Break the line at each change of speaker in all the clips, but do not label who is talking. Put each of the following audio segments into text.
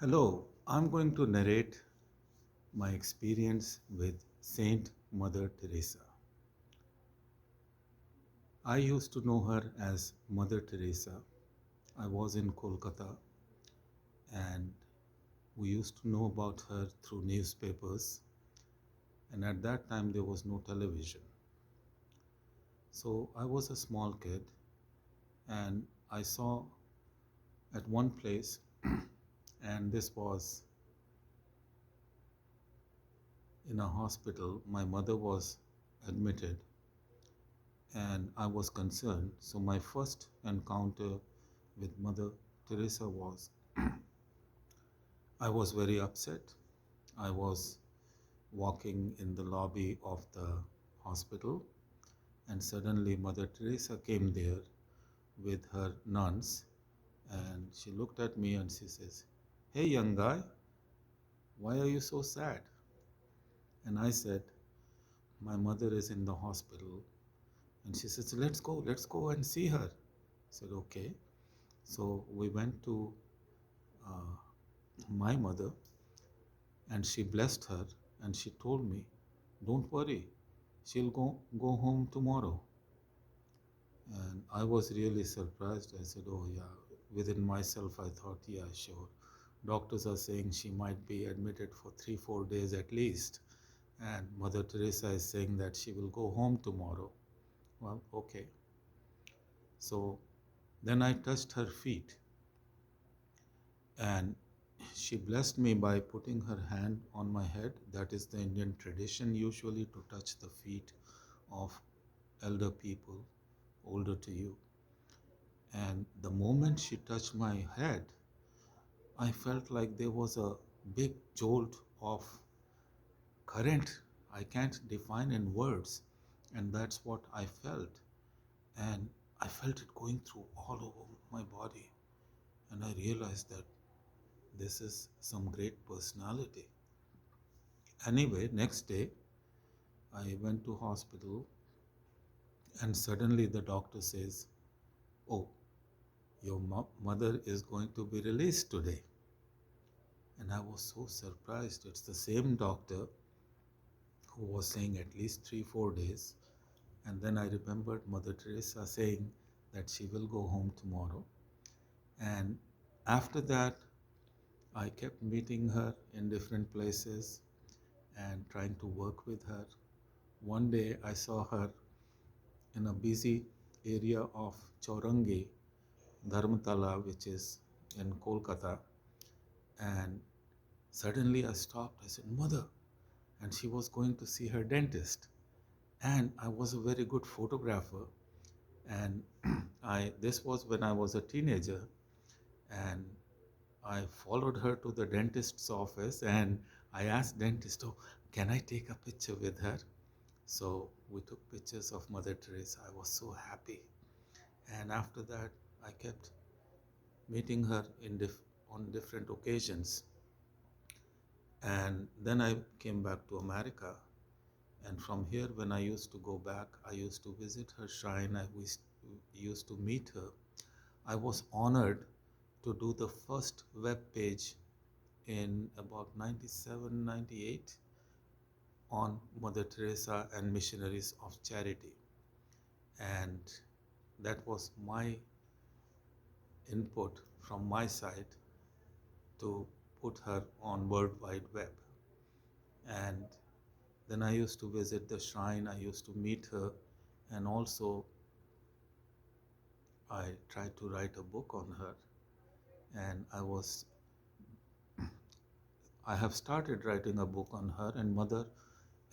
Hello, I'm going to narrate my experience with Saint Mother Teresa. I used to know her as Mother Teresa. I was in Kolkata and we used to know about her through newspapers, and at that time there was no television. So I was a small kid and I saw at one place, and this was in a hospital. My mother was admitted and I was concerned. So my first encounter with Mother Teresa was I was very upset. I was walking in the lobby of the hospital, and suddenly Mother Teresa came there with her nuns, and she looked at me and she says, "Hey, young guy, why are you so sad?" And I said, "My mother is in the hospital." And she says, let's go and see her. I said, okay. So we went to uh, my mother and she blessed her and she told me, don't worry, she'll go home tomorrow. And I was really surprised. I said, oh yeah. Within myself, I thought, yeah, sure. Doctors are saying she might be admitted for 3, 4 days at least. And Mother Teresa is saying that she will go home tomorrow. Well, okay. So then I touched her feet and she blessed me by putting her hand on my head. That is the Indian tradition, usually, to touch the feet of elder people older to you. And the moment she touched my head, I felt like there was a big jolt of current. I can't define in words. And that's what I felt. And I felt it going through all over my body. And I realized that this is some great personality. Anyway, next day I went to hospital and suddenly the doctor says, "Oh, your mother is going to be released today." And I was so surprised. It's the same doctor who was saying at least 3, 4 days. And then I remembered Mother Teresa saying that she will go home tomorrow. And after that, I kept meeting her in different places and trying to work with her. One day I saw her in a busy area of Chaurangi, Dharmatala, which is in Kolkata. And suddenly I stopped. I said, "Mother." And she was going to see her dentist. And I was a very good photographer. And this was when I was a teenager. And I followed her to the dentist's office and I asked dentist, "Oh, can I take a picture with her?" So we took pictures of Mother Teresa. I was so happy. And after that, I kept meeting her on different occasions. And then I came back to America. And from here, when I used to go back, I used to visit her shrine. Used to meet her. I was honored to do the first web page in about 97, 98 on Mother Teresa and Missionaries of Charity. And that was my input from my side to put her on World Wide Web. And then I used to visit the shrine, I used to meet her, and also I tried to write a book on her. And I have started writing a book on her, and Mother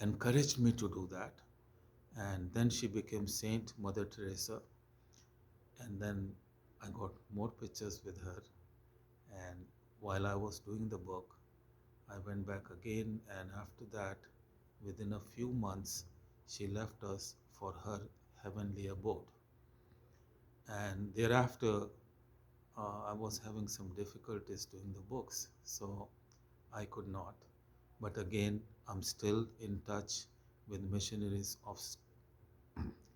encouraged me to do that. And then she became Saint Mother Teresa. And then I got more pictures with her. And while I was doing the book, I went back again, and after that, within a few months, she left us for her heavenly abode. And thereafter, I was having some difficulties doing the books, so I could not. But again, I'm still in touch with missionaries of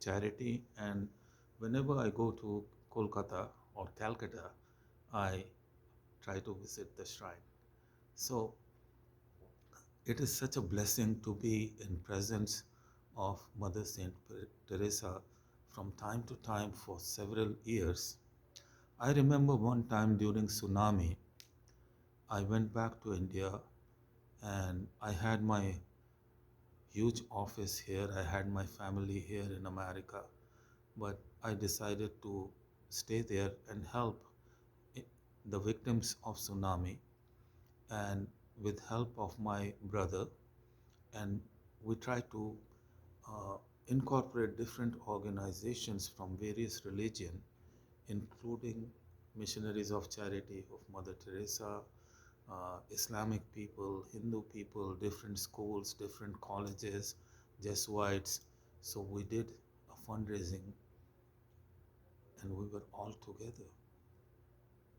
charity, and whenever I go to Kolkata or Calcutta, I try to visit the shrine. So it is such a blessing to be in presence of Mother Saint Teresa from time to time for several years. I remember one time during tsunami, I went back to India and I had my huge office here. I had my family here in America, but I decided to stay there and help i- the victims of tsunami and with help of my brother, and we try to uh, incorporate different organizations from various religion, including missionaries of charity of Mother Teresa, Islamic people, Hindu people, different schools, different colleges, Jesuits. So we did a fundraising and we were all together.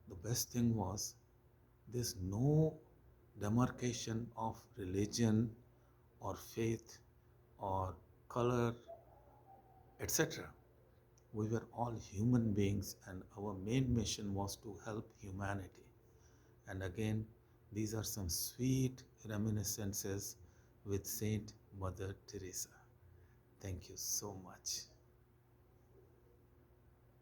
The best thing was there's no demarcation of religion or faith or color, etc. We were all human beings, and our main mission was to help humanity. And again, these are some sweet reminiscences with Saint Mother Teresa. Thank you so much.